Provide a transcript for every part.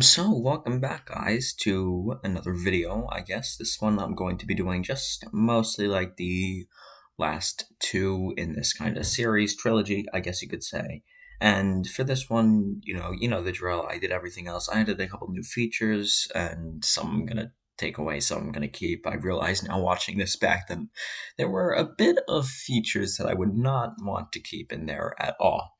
So welcome back, guys, to another video. I guess this one I'm going to be doing just mostly like the last two in this kind of series, trilogy, I guess you could say. And for this one, you know the drill. I did everything else. I added a couple new features, and some I'm gonna take away, some I'm gonna keep. I realize now, watching this back, that there were a bit of features that I would not want to keep in there at all.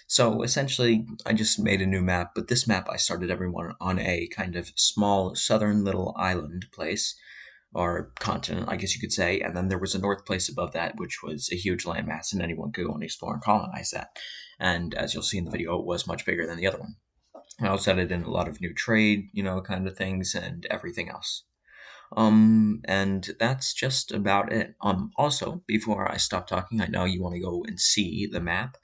So essentially, I just made a new map, but this map I started everyone on a kind of small southern little island place, or continent, I guess you could say, and then there was a north place above that, which was a huge landmass, and anyone could go and explore and colonize that. And as you'll see in the video, it was much bigger than the other one. I also added in a lot of new trade, kind of things, and everything else. And that's just about it. Also, before I stop talking, I know you want to go and see the map.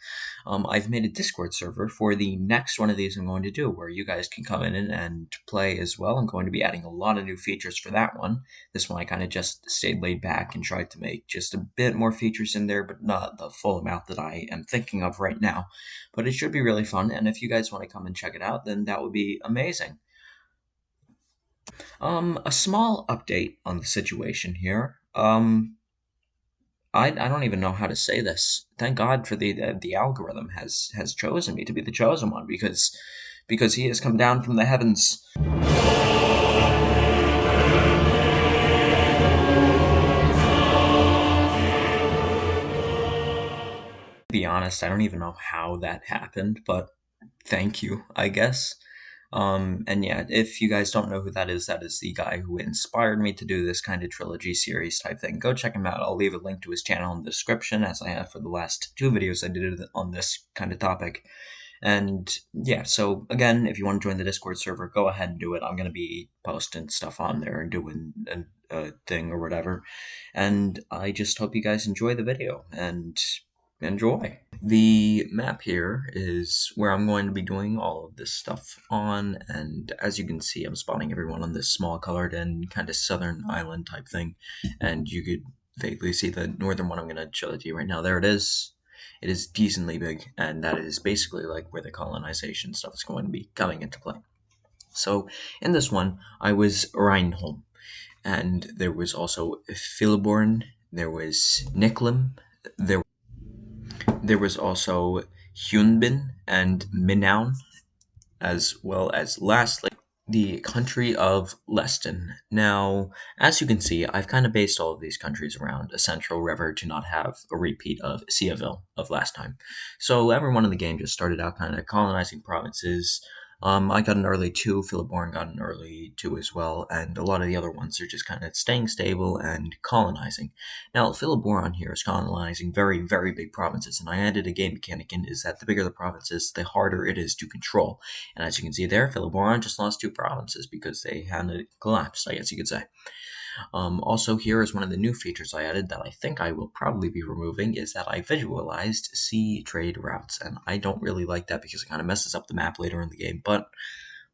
I've made a Discord server for the next one of these I'm going to do, where you guys can come in and play as well. I'm going to be adding a lot of new features for that one. This one I kind of just stayed laid back and tried to make just a bit more features in there, but not the full amount that I am thinking of right now. But it should be really fun, and if you guys want to come and check it out, then that would be amazing. A small update on the situation here. I don't even know how to say this. Thank God for the algorithm has chosen me to be the chosen one, because he has come down from the heavens. To be honest, I don't even know how that happened, but thank you, I guess. And yeah, if you guys don't know who that is the guy who inspired me to do this kind of trilogy series type thing. Go check him out. I'll leave a link to his channel in the description, as I have for the last two videos I did on this kind of topic. And yeah, so again, if you want to join the Discord server, go ahead and do it. I'm going to be posting stuff on there and doing a thing or whatever. And I just hope you guys enjoy the video, and enjoy. The map here is where I'm going to be doing all of this stuff on, and as you can see, I'm spawning everyone on this small colored and kind of southern island type thing, and you could vaguely see the northern one I'm going to show it to you right now. There it is. It is decently big, and that is basically like where the colonization stuff is going to be coming into play. So in this one, I was Reinholm, and there was also Philiborn, there was Niklum, there was also Hyunbin and Minaun, as well as lastly the country of Leston. Now, as you can see, I've kind of based all of these countries around a central river to not have a repeat of Seaville of last time. So everyone in the game just started out kind of colonizing provinces. I got an early 2, Philiborn got an early 2 as well, and a lot of the other ones are just kind of staying stable and colonizing. Now, Philiborn here is colonizing very, very big provinces, and I added a game mechanic in, is that the bigger the provinces, the harder it is to control. And as you can see there, Philiborn just lost 2 provinces because they had collapsed, I guess you could say. Also, here is one of the new features I added that I think I will probably be removing, is that I visualized sea trade routes, and I don't really like that because it kind of messes up the map later in the game, but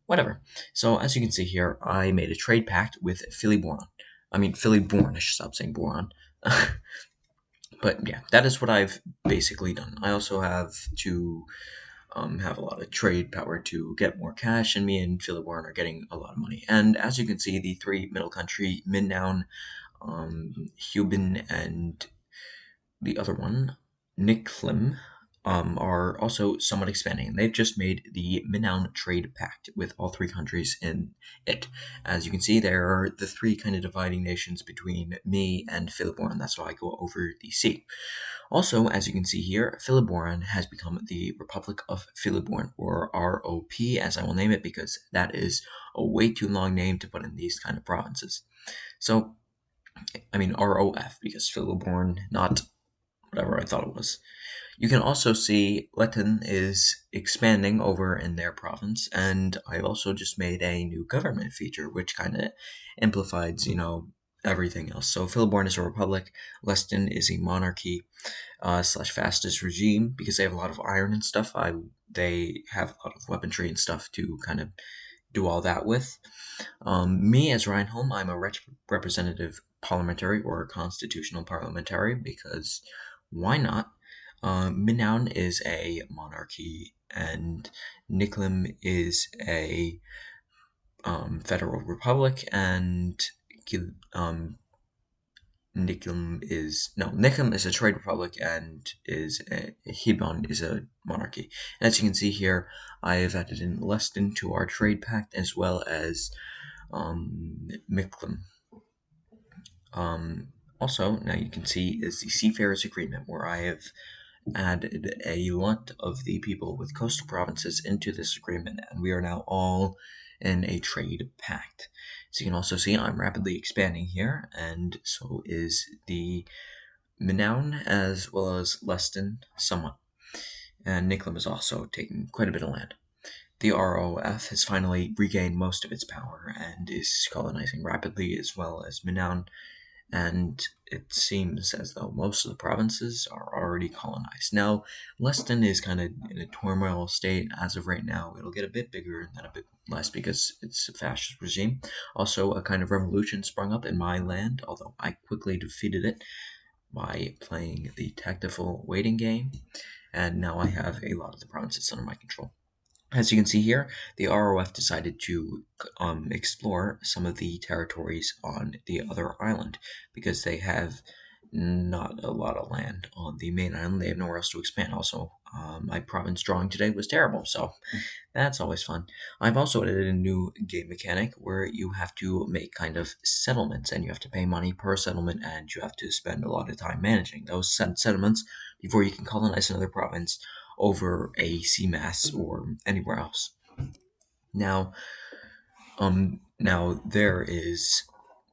whatever. So as you can see here, I made a trade pact with Philiborn. I mean, Philiborn, I should stop saying Boron. But yeah, that is what I've basically done. I also have to have a lot of trade power to get more cash, and me and Philiborn are getting a lot of money. And as you can see, the 3 middle country, Minnown, Hubin, and the other one, Niklim, are also somewhat expanding. And they've just made the Minnown Trade Pact with all 3 countries in it. As you can see, there are the 3 kind of dividing nations between me and Philiborn. That's why I go over the sea. Also, as you can see here, Philiborn has become the Republic of Philiborn, or ROP, as I will name it, because that is a way too long name to put in these kind of provinces. So, I mean ROF, because Philiborn, not whatever I thought it was. You can also see Letten is expanding over in their province, and I've also just made a new government feature, which kind of amplifies, everything else. So Philiborn is a republic, Leston is a monarchy, slash fastest regime, because they have a lot of iron and stuff. They have a lot of weaponry and stuff to kind of do all that with. Me as Reinholm, I'm a representative parliamentary, or a constitutional parliamentary, because why not? Minaun is a monarchy, and Niklim is a Federal Republic, and um, Nikum is a trade republic, and Hebron is a monarchy. And as you can see here, I have added in Leston to our trade pact as well as Miklam. Also, now you can see is the Seafarers Agreement, where I have added a lot of the people with coastal provinces into this agreement, and we are now all in a trade pact. So you can also see I'm rapidly expanding here, and so is the Minown as well as Leston somewhat. And Nicklam is also taking quite a bit of land. The ROF has finally regained most of its power and is colonizing rapidly as well as Minown, and it seems as though most of the provinces are already colonized. Now, Leston is kind of in a turmoil state as of right now. It'll get a bit bigger and then a bit less because it's a fascist regime. Also, a kind of revolution sprung up in my land, although I quickly defeated it by playing the tactical waiting game, and now I have a lot of the provinces under my control. As you can see here, the ROF decided to explore some of the territories on the other island because they have not a lot of land on the main island. They have nowhere else to expand. Also, my province drawing today was terrible, so that's always fun. I've also added a new game mechanic where you have to make kind of settlements and you have to pay money per settlement and you have to spend a lot of time managing those settlements before you can colonize another province over a sea mass or anywhere else. Now there is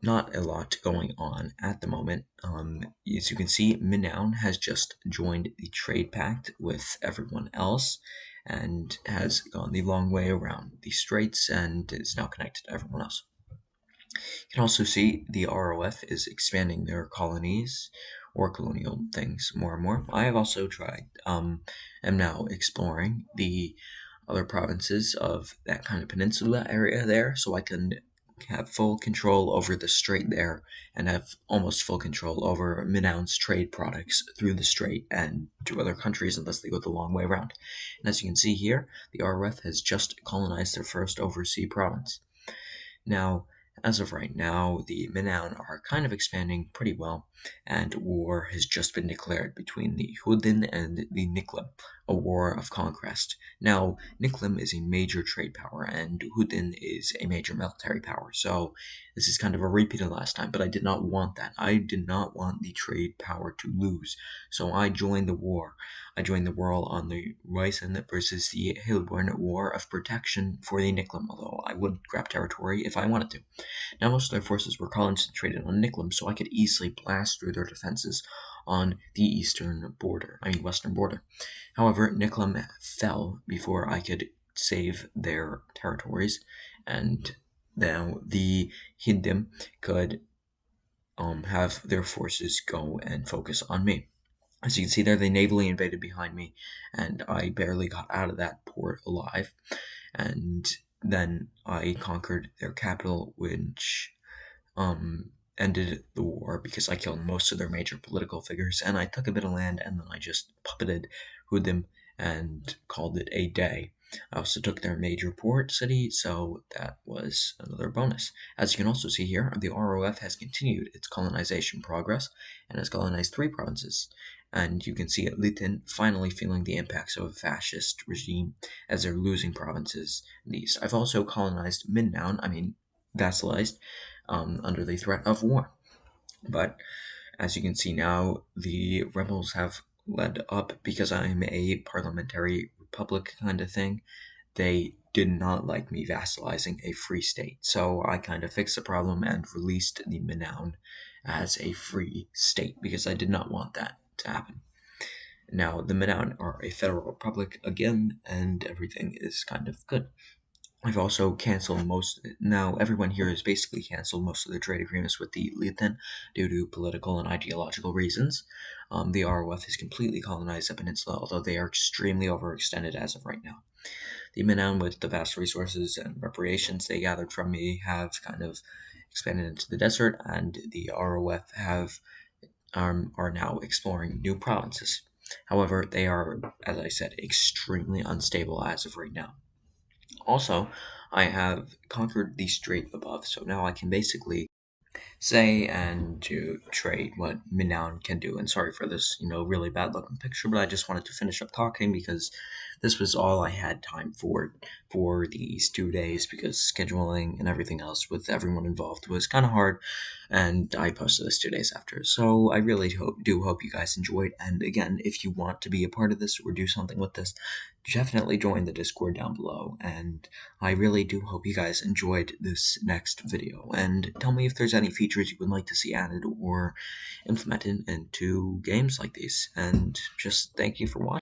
not a lot going on at the moment. As you can see, Minown has just joined the trade pact with everyone else and has gone the long way around the straits and is now connected to everyone else. You can also see the ROF is expanding their colonies or colonial things more and more. I have also am now exploring the other provinces of that kind of peninsula area there, so I can have full control over the strait there and have almost full control over Minown's trade products through the strait and to other countries unless they go the long way around. And as you can see here, the RF has just colonized their first overseas province. Now, as of right now, the Minown are kind of expanding pretty well, and war has just been declared between the Hudin and the Niklam, a war of conquest. Now, Niklam is a major trade power, and Hudin is a major military power, so this is kind of a repeat of last time, but I did not want that. I did not want the trade power to lose, so I joined the war. I joined the war on the Ryzen versus the Hilborn War of Protection for the Niklam, although I would grab territory if I wanted to. Now most of their forces were concentrated on Niklam, so I could easily blast through their defenses on the western border. However, Niklam fell before I could save their territories, and now the Hindim could have their forces go and focus on me. As you can see there, they navally invaded behind me, and I barely got out of that port alive. And then I conquered their capital, which ended the war because I killed most of their major political figures, and I took a bit of land, and then I just puppeted Hudim and called it a day. I also took their major port city, so that was another bonus. As you can also see here, the ROF has continued its colonization progress and has colonized 3 provinces. And you can see at Litin finally feeling the impacts of a fascist regime as they're losing provinces in the east. I've also colonized vassalized, under the threat of war. But as you can see now, the rebels have led up because I'm a parliamentary republic kind of thing. They did not like me vassalizing a free state, so I kind of fixed the problem and released the Minown as a free state because I did not want that to happen. Now, the Minown are a federal republic again, and everything is kind of good. I've also canceled now everyone here has basically canceled most of their trade agreements with the Lithan due to political and ideological reasons. The ROF has completely colonized the peninsula, although they are extremely overextended as of right now. The Minown, with the vast resources and reparations they gathered from me, have kind of expanded into the desert, and the ROF are now exploring new provinces. However, they are, as I said, extremely unstable as of right now. Also, I have conquered the strait above, so now I can basically say and to trade what Minown can do. And sorry for this, really bad looking picture, but I just wanted to finish up talking because this was all I had time for these 2 days because scheduling and everything else with everyone involved was kind of hard. And I posted this 2 days after. So I really hope you guys enjoyed. And again, if you want to be a part of this or do something with this, definitely join the Discord down below. And I really do hope you guys enjoyed this next video, and tell me if there's any features you would like to see added or implemented into games like these, and just thank you for watching.